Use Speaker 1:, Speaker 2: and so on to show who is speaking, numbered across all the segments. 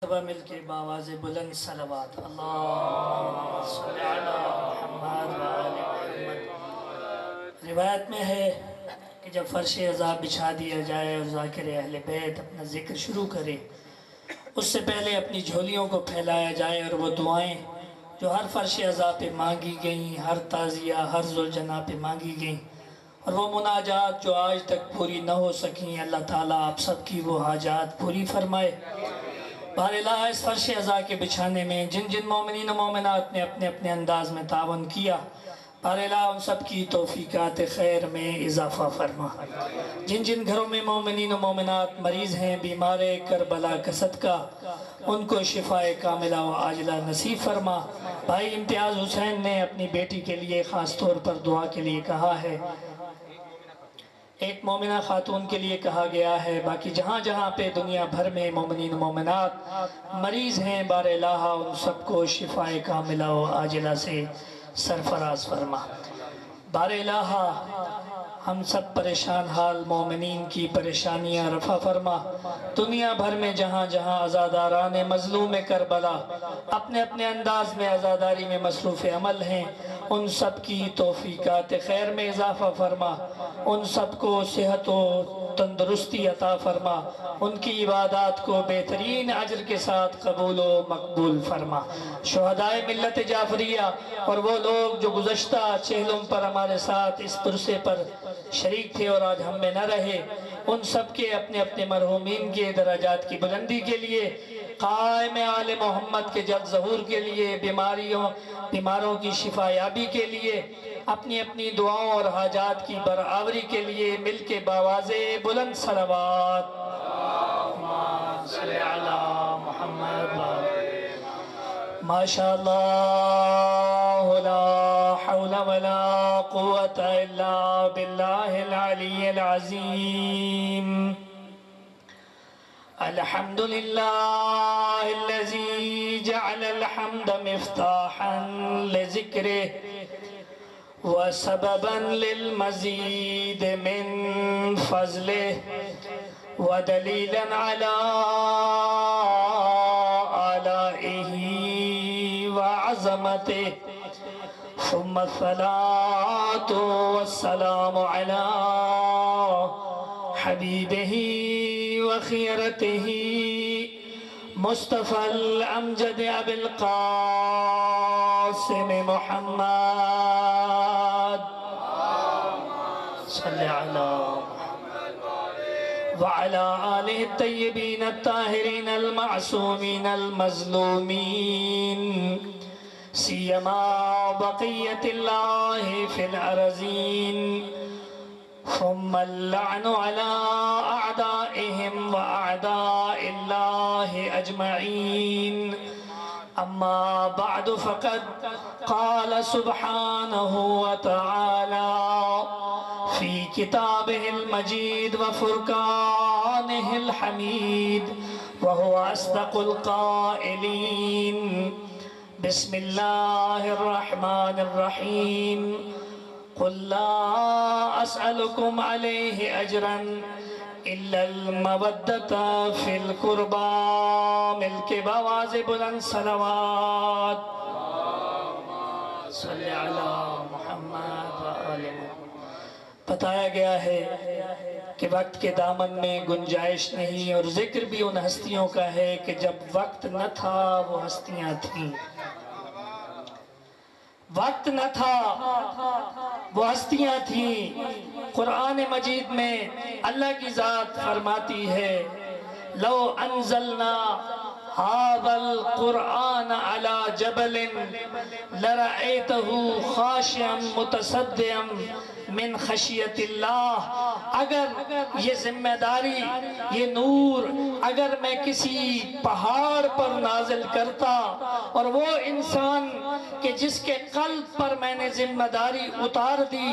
Speaker 1: مل کے باواز بلند صلوات اللہ صلی علی محمد و آل محمد۔ روایت میں ہے کہ جب فرش عذاب بچھا دیا جائے اور ذاکر اہل بیت اپنا ذکر شروع کرے، اس سے پہلے اپنی جھولیوں کو پھیلایا جائے اور وہ دعائیں جو ہر فرش عذاب پہ مانگی گئیں، ہر تعزیہ ہر ذوالجناح پہ مانگی گئیں، اور وہ مناجات جو آج تک پوری نہ ہو سکیں، اللہ تعالیٰ آپ سب کی وہ حاجات پوری فرمائے۔ بہرحال اس فرش عزا کے بچھانے میں جن جن مومنین و مومنات نے اپنے اپنے انداز میں تعاون کیا، بہرحال ان سب کی توفیقات خیر میں اضافہ فرما۔ جن جن گھروں میں مومنین و مومنات مریض ہیں، بیمار کربلا کا صدقہ ان کو شفاء کاملہ و عاجلہ نصیب فرما۔ بھائی امتیاز حسین نے اپنی بیٹی کے لیے خاص طور پر دعا کے لیے کہا ہے، ایک مومنہ خاتون کے لیے کہا گیا ہے، باقی جہاں جہاں پہ دنیا بھر میں مومنین و مومنات مریض ہیں، بار الہ ان سب کو شفاء کاملہ و عاجلہ سے سرفراز فرما۔ بار الہ ہم سب پریشان حال مومنین کی پریشانیاں رفع فرما۔ دنیا بھر میں جہاں جہاں عزاداران مظلوم کربلا اپنے اپنے انداز میں عزاداری میں مصروف عمل ہیں، ان سب کی توفیقات خیر میں اضافہ فرما، ان سب کو صحت و تندرستی عطا فرما، ان کی عبادات کو بہترین اجر کے ساتھ قبول و مقبول فرما۔ شہدائے ملت جعفریہ اور وہ لوگ جو گزشتہ چہلم پر ہمارے ساتھ اس پرسے پر شریک تھے اور آج ہم میں نہ رہے، ان سب کے اپنے اپنے مرحومین کے درجات کی بلندی کے لیے، قائم آل محمد کے جلد ظہور کے لیے، بیماروں کی شفا یابی کے لیے، اپنی اپنی دعاؤں اور حاجات کی برآوری کے لیے مل کے باواز بلند صلوات اللہم صلی علی محمد ماشاءاللہ لا حول ولا قوة الا باللہ العلی العظیم۔ الحمد للہ الذی جعل الحمد مفتاحا لذکرہ وسببا للمزید من فضلہ ودلیلا علی آلائہ وعظمتہ، ثم الصلاة والسلام علی حبیبہ وخیرتہ مصطفى الأمجد أبي القاسم محمد صلى على محمد وعلى آله الطيبين الطاهرين المعصومين المظلومين، سيما بقية الله في الأرضين، ثم اللعن على أعدائهم وأعداء الله أجمعين۔ أما بعد فقد قال سبحانه وتعالى في كتابه المجيد وفرقانه الحميد وهو أصدق القائلين، بسم الله الرحمن الرحيم، قل لا أسألكم عليه أجرا إلا المودة في القربى۔ مل کے باواز بلند صلوات صلی علی محمد و آل محمد۔ بتایا گیا ہے کہ وقت کے دامن میں گنجائش نہیں، اور ذکر بھی ان ہستیوں کا ہے کہ جب وقت نہ تھا وہ ہستیاں تھیں، وقت نہ تھا وہ ہستیاں تھیں۔ قرآن مجید میں اللہ کی ذات فرماتی ہے، لو انزلنا هذا القرآن على جبل لرأيته خاشعا متصدعا من خشیت اللہ۔ اگر یہ ذمہ داری، یہ نور اگر میں کسی پہاڑ پر نازل کرتا، اور وہ انسان کہ جس کے قلب پر میں نے ذمہ داری اتار دی،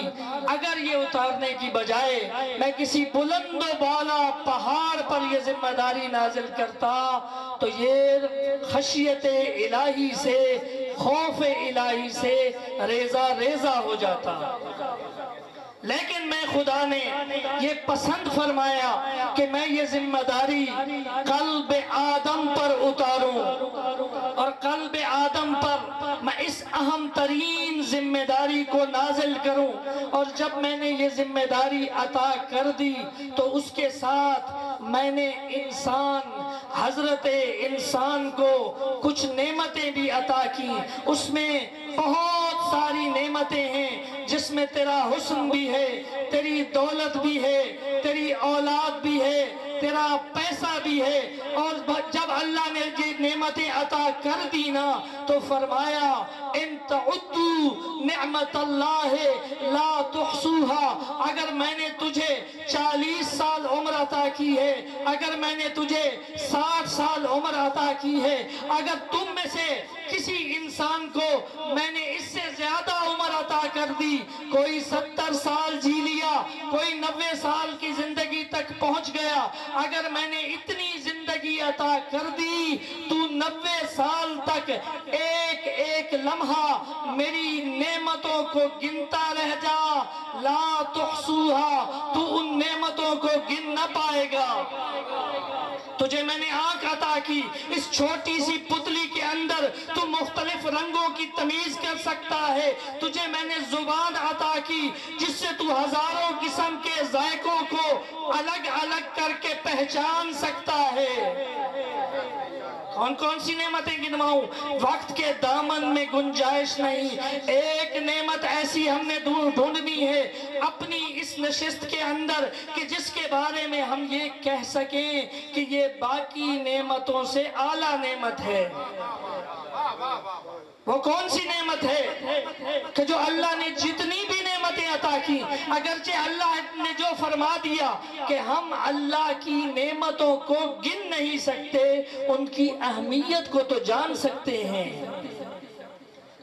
Speaker 1: اگر یہ اتارنے کی بجائے میں کسی بلند و بالا پہاڑ پر یہ ذمہ داری نازل کرتا، تو یہ خشیت الہی سے، خوف الہی سے ریزہ ریزہ ہو جاتا۔ لیکن میں خدا نے یہ پسند فرمایا کہ میں یہ ذمہ داری قلب آدم پر اتاروں، اور قلب آدم پر میں اس اہم ترین ذمہ داری کو نازل کروں۔ اور جب میں نے یہ ذمہ داری عطا کر دی تو اس کے ساتھ میں نے حضرت انسان کو کچھ نعمتیں بھی عطا کی۔ اس میں بہت ساری نعمتیں ہیں، جس میں تیرا حسن بھی ہے، تیری دولت بھی ہے، تیری اولاد بھی ہے، تیرا پیسہ بھی ہے۔ اور جب اللہ نے یہ نعمتیں عطا کر دی نا تو فرمایا ان تعدوا نعمت اللہ لا تحصوها، اگر میں نے تجھے 40 سال عمر عطا کی ہے، اگر میں نے تجھے 60 سال عمر عطا کی ہے، اگر تم میں سے کسی انسان کو میں نے اس سے زیادہ عمر عطا کر دی، کوئی 70 سال جی لیا، کوئی 90 سال کی زندگی تک پہنچ گیا، اگر میں نے اتنی زندگی عطا کر دی تو 90 سال تک ایک ایک لمحہ میری نعمتوں کو گنتا رہ جا، لا تحصوها، تو ان نعمتوں کو گن نہ پائے گا۔ تجھے میں نے آنکھ عطا کی، اس چھوٹی سی پتلی کے اندر تو مختلف رنگوں کی تمیز کر سکتا ہے۔ تجھے میں نے زبان عطا کی جس سے تو ہزاروں قسم کے ذائقوں کو الگ الگ کر کے پہچان سکتا ہے۔ کون کون سی نعمتیں گنواؤں، وقت کے دامن میں گنجائش نہیں۔ ایک نعمت ایسی ہم نے ڈھونڈنی ہے اپنی اس نشست کے اندر کہ جس کے بارے میں ہم یہ کہہ سکیں کہ یہ باقی نعمتوں سے اعلیٰ نعمت ہے۔ وہ کون سی نعمت ہے کہ جو اللہ نے جتنی بھی نعمتیں عطا کی، اگرچہ اللہ نے جو فرما دیا کہ ہم اللہ کی نعمتوں کو گن نہیں سکتے، ان کی اہمیت کو تو جان سکتے ہیں۔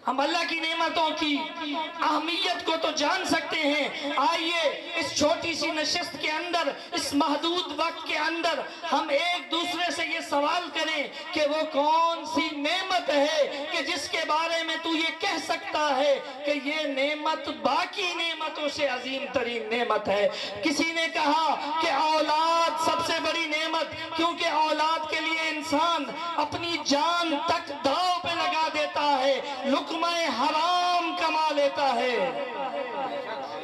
Speaker 1: ہم اللہ کی نعمتوں کی اہمیت کو تو جان سکتے ہیں۔ آئیے اس چھوٹی سی نشست کے اندر، اس محدود وقت کے اندر ہم ایک دوسرے سے یہ سوال کریں کہ وہ کون سی نعمت ہے کہ جس کے بارے میں تو یہ کہہ سکتا ہے کہ یہ نعمت باقی نعمتوں سے عظیم ترین نعمت ہے۔ کسی نے کہا کہ اولاد سب سے بڑی نعمت، کیونکہ اولاد کے لیے انسان اپنی جان تک داؤ پہ لگا دیتا ہے، لقمہ حرام کما لیتا ہے۔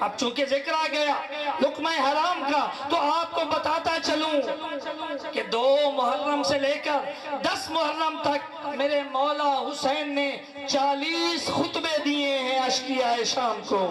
Speaker 1: اب چونکہ ذکر آ گیا لقمہ حرام کا تو آپ کو بتاتا چلوں کہ 2 محرم سے لے کر 10 محرم تک میرے مولا حسین نے 40 خطبے دیے ہیں اشقیاء شام کو۔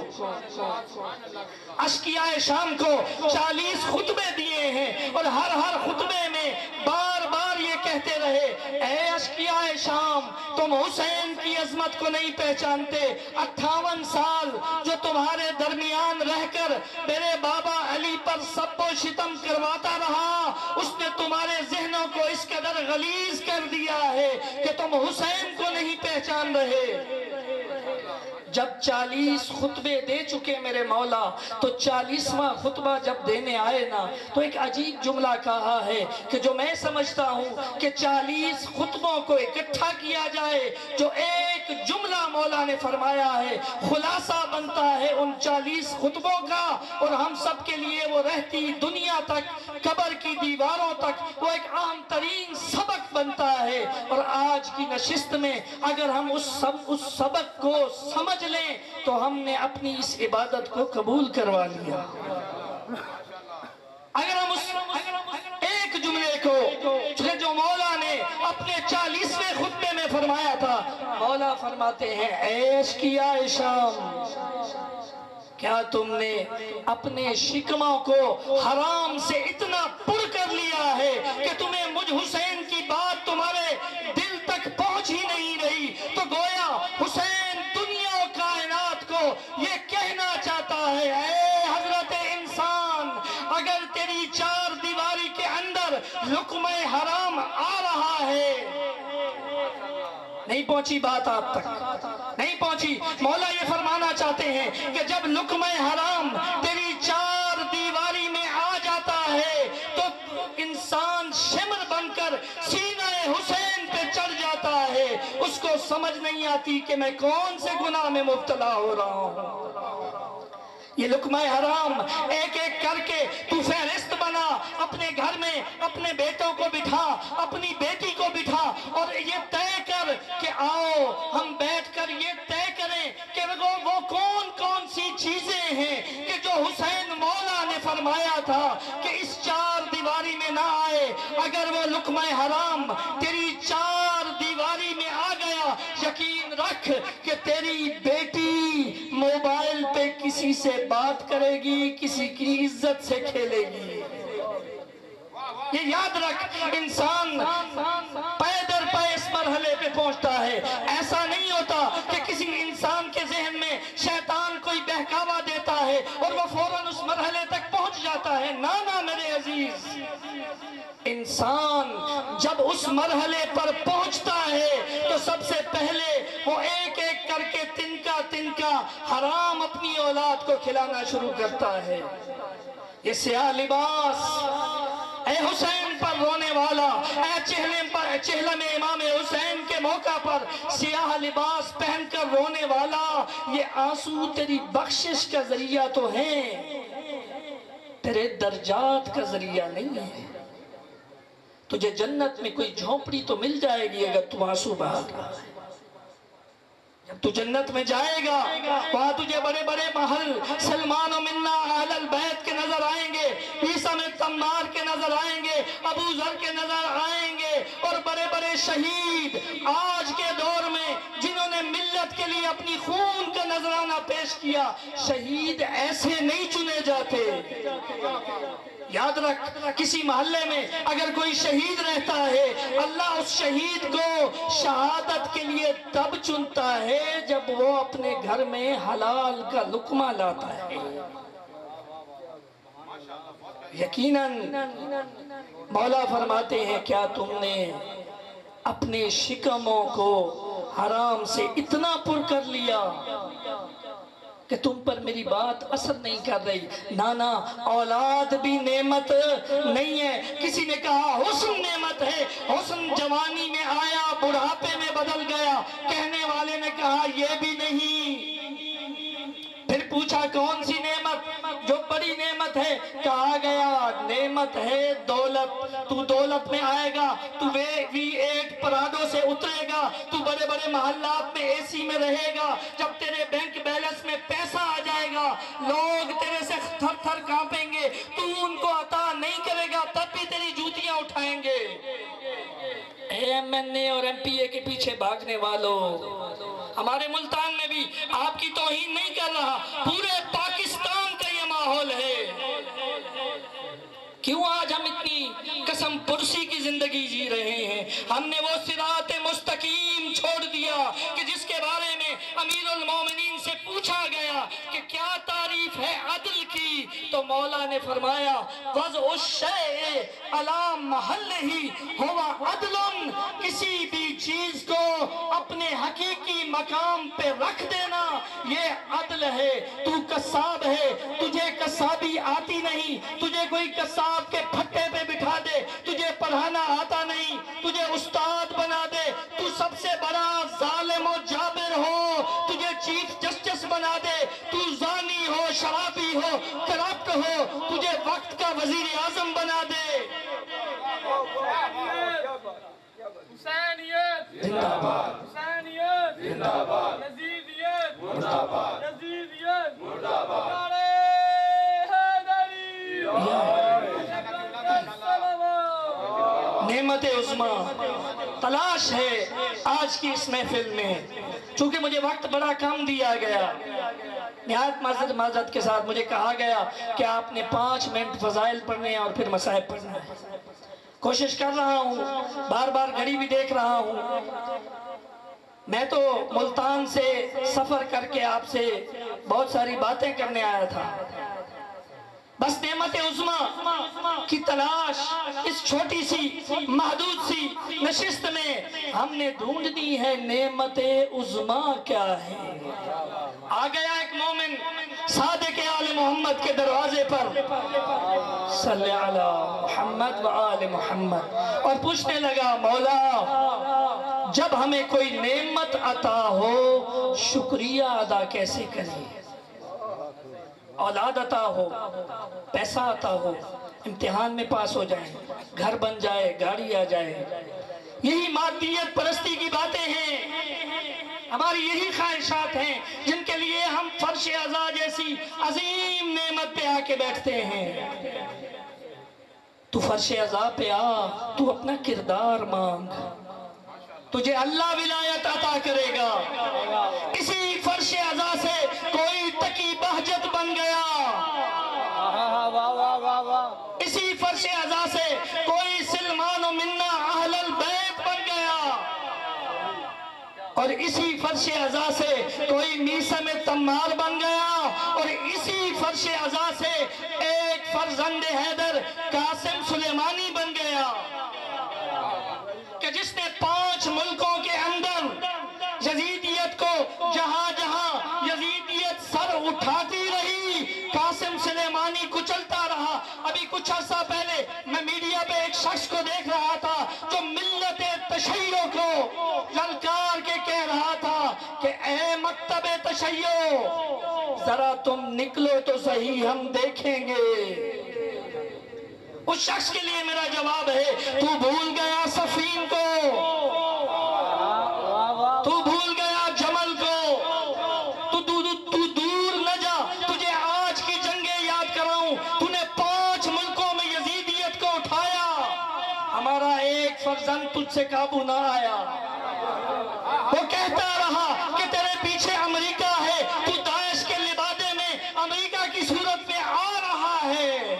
Speaker 1: اشقیاء شام کو 40 خطبے دیے ہیں، اور ہر خطبے میں بار بار یہ کہتے رہے، اے اشقیاء شام، تم حسین کی عظمت کو نہیں پہچانتے۔ 58 سال جو تمہارے درمیان رہ کر میرے بابا علی پر سب و شتم کرواتا رہا، اس نے تمہارے ذہنوں کو اس قدر غلیظ کر دیا ہے کہ تم حسین کو نہیں پہچان رہے۔ جب 40 خطبے دے چکے میرے مولا تو 40واں خطبہ جب دینے آئے نا تو ایک عجیب جملہ کہا ہے کہ جو میں سمجھتا ہوں کہ 40 خطبوں کو اکٹھا کیا جائے، جو ایک جملہ مولا نے فرمایا ہے، خلاصہ بنتا ہے ان 40 خطبوں کا، اور ہم سب کے لیے وہ رہتی دنیا تک، قبر کی دیواروں تک وہ ایک اہم ترین سبق بنتا ہے۔ اور آج کی نشست میں اگر ہم اس سبق کو سمجھ لیں تو ہم نے اپنی اس عبادت کو قبول کروا لیا۔ اگر ہم اس ایک جملے کو جو مولا نے اپنے 40ویں خطبے میں فرمایا تھا، مولا فرماتے ہیں، اے اشقیاء شام، کیا تم نے اپنے شکموں کو حرام سے اتنا پر کر لیا ہے کہ تمہیں مجھ حسین کی بات تمہارے دل تک پہنچ ہی نہیں رہی؟ تو گویا حسین دنیا و کائنات کو یہ کہنا چاہتا ہے، اے حضرت انسان، اگر تیری 4 دیواری کے اندر لقمہ حرام آ رہا ہے، نہیں پہنچی بات آپ تک، نہیں پہنچی۔ مولا یہ فرمانا چاہتے ہیں کہ جب لقمہ حرام تیری 4 دیواری میں آ جاتا ہے تو انسان شمر بن کر سینہ حسین پہ چڑھ جاتا ہے، اس کو سمجھ نہیں آتی کہ میں کون سے گناہ میں مبتلا ہو رہا ہوں۔ یہ لقمہ حرام ایک ایک کر کے تو فہرست بنا، اپنے گھر میں اپنے بیٹوں کو بٹھا، اپنی بیٹی کو بٹھا، اور یہ طے کر کہ آؤ ہم بیٹھ کر یہ طے کریں کہ وہ کون کون سی چیزیں ہیں کہ جو حسین مولا نے فرمایا تھا کہ اس چار دیواری میں نہ آئے۔ اگر وہ لقمہ حرام تیری چار دیواری میں آ گیا، یقین رکھ کہ تیری بیٹی موبائل پہ کسی سے بات کرے گی، کسی کی عزت سے کھیلے گی۔ یہ یاد رکھ، انسان پے در پے اس مرحلے پہ پہنچتا ہے۔ ایسا نہیں ہوتا کہ کسی انسان کے ذہن میں شیطان کوئی بہکاوا دیتا ہے اور وہ فوراً اس مرحلے تک پہنچ جاتا ہے۔ نا میرے عزیز، انسان جب اس مرحلے پر پہنچتا ہے تو سب سے پہلے وہ ایک ایک کر کے تنکا تنکا حرام اپنی اولاد کو کھلانا شروع کرتا ہے۔ یہ سیاہ لباس، اے حسین پر رونے والا، اے چہلم امام حسین کے موقع پر سیاہ لباس پہن کر رونے والا، یہ آنسو تیری بخشش کا ذریعہ تو ہیں، تیرے درجات کا ذریعہ نہیں ہے۔ تجھے جنت میں کوئی جھونپڑی تو مل جائے گی اگر تو آنسو بہا رہا ہے۔ جب تو جنت میں جائے گا وہاں تجھے بڑے بڑے محل سلمان و منا اہل البیت کے نظر آئیں گے، عیسیٰ میں تمار کے نظر آئیں گے، ابو ذر کے نظر آئیں گے، اور بڑے بڑے شہید آج کے دور میں جنہوں نے ملت کے لیے اپنی خون کا نذرانہ پیش کیا، شہید ایسے نہیں چنے جاتے۔ یاد رکھ، کسی محلے میں اگر کوئی شہید رہتا ہے، اللہ اس شہید کو شہادت کے لیے تب چنتا ہے جب وہ اپنے گھر میں حلال کا لقمہ لاتا ہے۔ یقیناً مولا فرماتے ہیں، کیا تم نے اپنے شکموں کو حرام سے اتنا پر کر لیا کہ تم پر میری بات اثر نہیں کر رہی؟ نانا، اولاد بھی نعمت نہیں ہے۔ کسی نے کہا حسن نعمت ہے، حسن جوانی میں آیا بڑھاپے میں بدل گیا۔ کہنے والے نے کہا یہ بھی نہیں۔ پھر پوچھا کون سی نعمت جو بڑی نعمت ہے؟ کہا گیا نعمت ہے دولت۔ تو دولت میں آئے گا، تو V8 پرادو سے اترے گا، تو بڑے بڑے محلات میں اے سی میں رہے گا۔ جب تیرے بینک بیلنس میں پیسہ آ جائے گا، لوگ تیرے سے تھر تھر کانپیں گے، تو ان کو عطا نہیں کرے گا تب بھی تیری جوتیاں اٹھائیں گے۔ MNA اور MPA کے پیچھے بھاگنے والوں، ہمارے ملتان میں بھی آپ کی توہین نہیں کر رہا، پورے پاکستان کا یہ ماحول ہے۔ کیوں آج ہم اتنی قسم پرسی کی زندگی جی رہے ہیں؟ ہم نے وہ صراط مستقیم چھوڑ دیا کہ جس کے بارے میں امیر المومنین سے پوچھا گیا کہ کیا تعریف ہے عدل کی، تو مولا نے فرمایا وضع الشیء علی محلہ ہوا عدل، کسی بھی چیز کو اپنے حقیقی مقام پہ رکھ دینا یہ عدل ہے۔ تو قصاب ہے، تجھے قصابی آتی نہیں، تجھے کوئی قصاب کے پھٹے پہ بٹھا دے، تجھے پڑھانا آتا نہیں، تجھے استاد بنا دے، تو سب سے بڑا ظالم و جابر ہو، تجھے چیف جسٹس بنا دے، تو زانی ہو، شرابی ہو، کرپٹ ہو، تجھے وقت کا وزیر اعظم بنا دے۔
Speaker 2: حسینیت زندہ باد، حسینیت زندہ باد، یزیدیت مردہ باد، یزیدیت مردہ باد، نعرہ حیدری،
Speaker 1: نعمت عظمیٰ تلاش ہے آج کی اس محفل میں۔ چونکہ مجھے وقت بڑا کم دیا گیا، نہایت معذرت کے ساتھ مجھے کہا گیا کہ آپ نے 5 منٹ فضائل پڑھنے ہیں اور پھر مصائب پڑھنا ہے۔ کوشش کر رہا ہوں، بار بار گھڑی بھی دیکھ رہا ہوں۔ میں تو ملتان سے سفر کر کے آپ سے بہت ساری باتیں کرنے آیا تھا، بس نعمت عظمیٰ کی تلاش اس چھوٹی سی محدود سی نشست میں ہم نے ڈھونڈنی ہے۔ نعمت عظمیٰ کیا ہے؟ آ گیا ایک مومن صادق آل محمد کے دروازے پر، صلی علی محمد و آل محمد، اور پوچھنے لگا مولا جب ہمیں کوئی نعمت عطا ہو شکریہ ادا کیسے کریں؟ اولاد عطا ہو، پیسہ عطا ہو، امتحان میں پاس ہو جائیں، گھر بن جائے، گاڑی آ جائے، یہی مادیت پرستی کی باتیں ہیں، ہماری یہی خواہشات ہیں جن کے لیے ہم فرش عزا جیسی عظیم نعمت پہ آ کے بیٹھتے ہیں۔ تو فرش عزا پہ آ، تو اپنا کردار مانگ، تجھے اللہ ولایت عطا کرے گا۔ اسی فرش عزا سے کوئی تقی بہجت بن گیا، اسی فرش عزا سے کوئی سلمان و منا اہل البیت بن گیا، اور اسی فرش عزا سے کوئی میثم تمار بن گیا، اور اسی فرش عزا سے ایک فرزند حیدر قاسم سلیمانی بن گیا، کہ جس نے 5 ملکوں کے اندر یزیدیت کو جہاں جہاں یزیدیت سر اٹھاتی رہی، قاسم سلیمانی کچلتا رہا۔ ابھی کچھ عرصہ پہلے میں میڈیا پہ ایک شخص کو دیکھ رہا تھا جو ملت تشیع کو للکار کے کہہ رہا تھا کہ اے مکتب تشیع، ذرا تم نکلو تو صحیح، ہم دیکھیں گے۔ اس شخص کے لیے میرا جواب ہے، تو بھول گیا صفین کو، تو بھول گیا جمل کو، تو دور نہ جا، تجھے آج کی جنگیں یاد کراؤں۔ تو نے 5 ملکوں میں یزیدیت کو اٹھایا، ہمارا ایک فرزند تجھ سے قابو نہ آیا۔ وہ کہتا رہا کہ تیرے پیچھے امریکہ ہے، تو داعش کے لبادے میں امریکہ کی صورت میں آ رہا ہے۔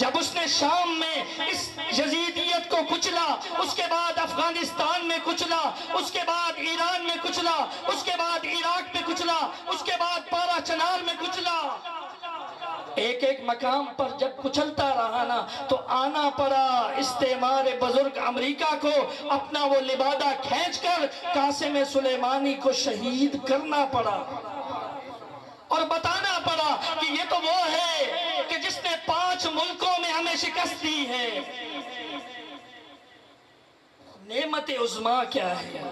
Speaker 1: جب اس نے شام میں اس یزیدیت کو کچلا، اس کے بعد افغانستان میں کچلا، اس کے بعد ایران میں کچلا، اس کے بعد عراق میں کچلا، اس کے بعد پارا چنار میں کچلا، ایک ایک مقام پر جب کچلتا رہا نا، تو آنا پڑا استعمار بزرگ امریکہ کو اپنا وہ لبادہ کھینچ کر قاسم سلیمانی کو شہید کرنا پڑا، اور بتانا پڑا کہ یہ تو وہ ہے کہ جس نے 5 ملکوں میں ہمیں شکست دی ہے۔ نعمت عظمیٰ کیا ہے؟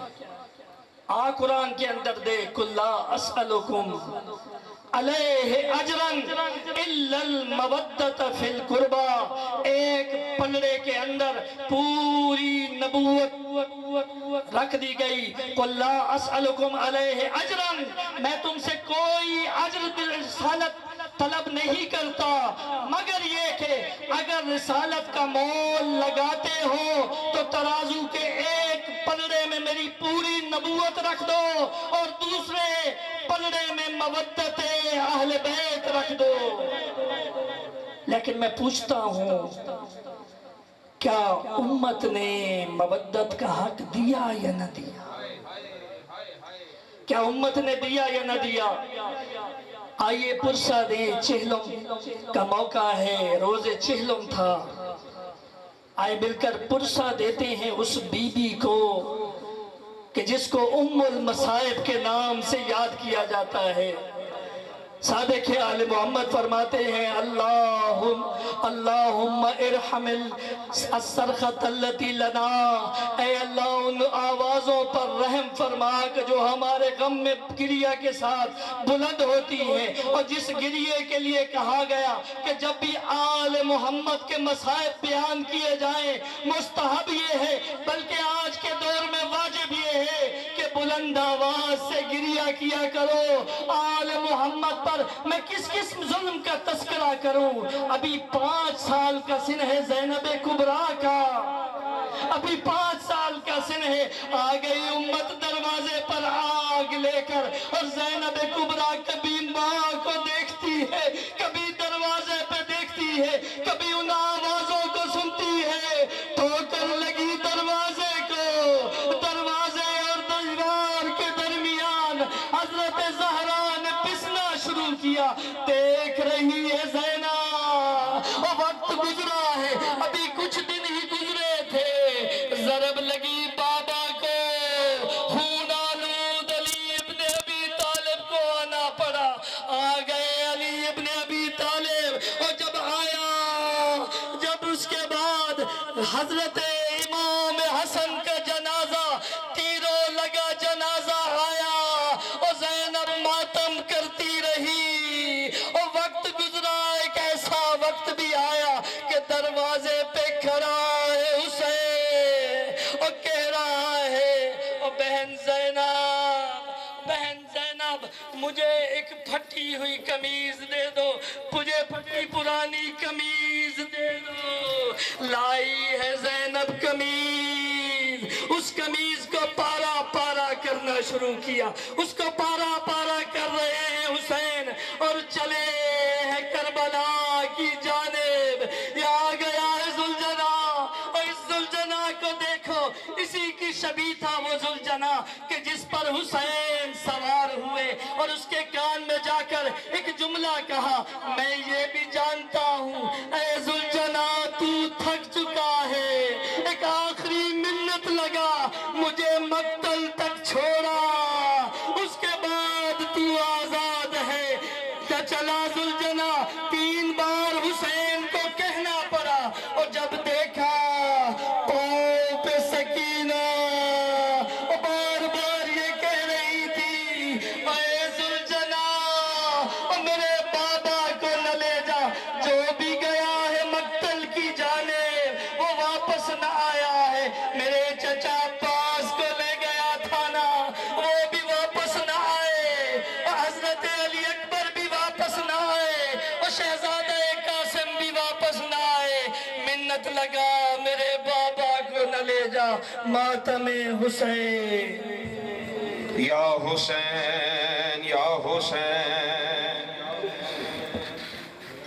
Speaker 1: آ قرآن کے اندر دیکھ، قُل لا اسألکم علیہ اجرن الا المودۃ فی القربى، ایک پلڑے کے اندر پوری نبوت رکھ دی گئی۔ قُل لا اسألکم علیہ اجرن، میں تم سے کوئی اجر رسالت طلب نہیں کرتا، مگر یہ کہ اگر رسالت کا مول لگاتے ہو تو ترازو کے ایک پلڑے میں میری پوری نبوت رکھ دو، اور دوسرے پلڑے میں مودت اہل بیت رکھ دو۔ لیکن میں پوچھتا ہوں، کیا امت نے مودت کا حق دیا یا نہ دیا؟ کیا امت نے دیا یا نہ دیا؟ آئیے پرسہ دیں، چہلم کا موقع ہے، روز چہلم تھا، آئے مل کر پرسہ دیتے ہیں اس بی بی کو کہ جس کو ام المصائب کے نام سے یاد کیا جاتا ہے۔ صادق آل محمد فرماتے ہیں، اللہم ارحم الصرخۃ التی لنا، اے اللہ ان آوازوں پر رحم فرما کہ جو ہمارے غم میں گریہ کے ساتھ بلند ہوتی ہیں، اور جس گریہ کے لیے کہا گیا کہ جب بھی آل محمد کے مصائب بیان کیے جائیں مستحب یہ ہے، بلکہ آج کے دور میں واجب یہ ہے کہ بلند آواز سے گریہ کیا کرو۔ آل محمد پر میں کس قسم ظلم کا تذکرہ کروں؟ ابھی 5 سال کا سن ہے زینب کبریٰ کا، ابھی 5 سال کا سن ہے، آ گئی امت دروازے پر آگ لے کر، اور زینب کبریٰ کبھی ماں کو دیکھتی ہے، کبھی دروازے پہ دیکھتی ہے، کبھی ان آوازوں کو سنتی ہے، ٹھوکر لگی دروازے کو، دروازے اور دیوار کے درمیان حضرت زہرا نے پسنا شروع کیا، دیکھ رہی ہے زینب، اور وقت گزرا ہے، ابھی کچھ دن ہی گزرے تھے، ضرب لگی بابا کو، خون آلود علی ابن ابی طالب کو آنا پڑا، آ گئے علی ابن ابی طالب، اور جب آیا، جب اس کے بعد حضرت امام حسن کا جنازہ، تیروں لگا جنازہ آیا، اور زینب ماتم کرتی رہی، دروازے پہ کھڑا ہے حسین اور کہہ رہا ہے او بہن زینب مجھے ایک پھٹی ہوئی قمیض دے دو، مجھے پھٹی پرانی قمیض دے دو۔ لائی ہے زینب قمیض، اس قمیض کو پارا پارا کرنا شروع کیا، اس کو پارا پارا کر رہے ہیں حسین اور چلے ہیں کربلا کی جانب۔ یہاں گیا ہے ذوالجنا اور اس ذوالجنا کو دیکھو، اسی کی شبیہ تھا وہ ذوالجنا کہ جس پر حسین سوار ہوئے اور اس کے کان میں جا کر ایک جملہ کہا، میں یہ بھی جانتا ہوں اے ذوالجنا تو تھک چکا ہے، ایک آخری منت لگا مجھے مقتل تک چھوڑا، اس کے بعد تو آزاد ہے۔ چلا ذوالجنا، 3 بار حسین کو کہنا پڑا اور جب دیکھا پاؤں پہ سکینہ بار بار یہ کہہ رہی تھی اے ذوالجنا میرے بابا کو نہ لے جا، جو بھی گیا ہے مقتل کی جانب وہ واپس نہ آیا ہے، میرے چچا عباس کو لے گیا تھا نا وہ بھی واپس نہ آئے، اور حضرت علی اکبر بھی واپس نہ آئے، اور شہزادہ قاسم بھی واپس نہ آئے۔ منت لگا میرے بابا کو نہ لے جا، ماتم حسین
Speaker 3: یا حسین یا حسین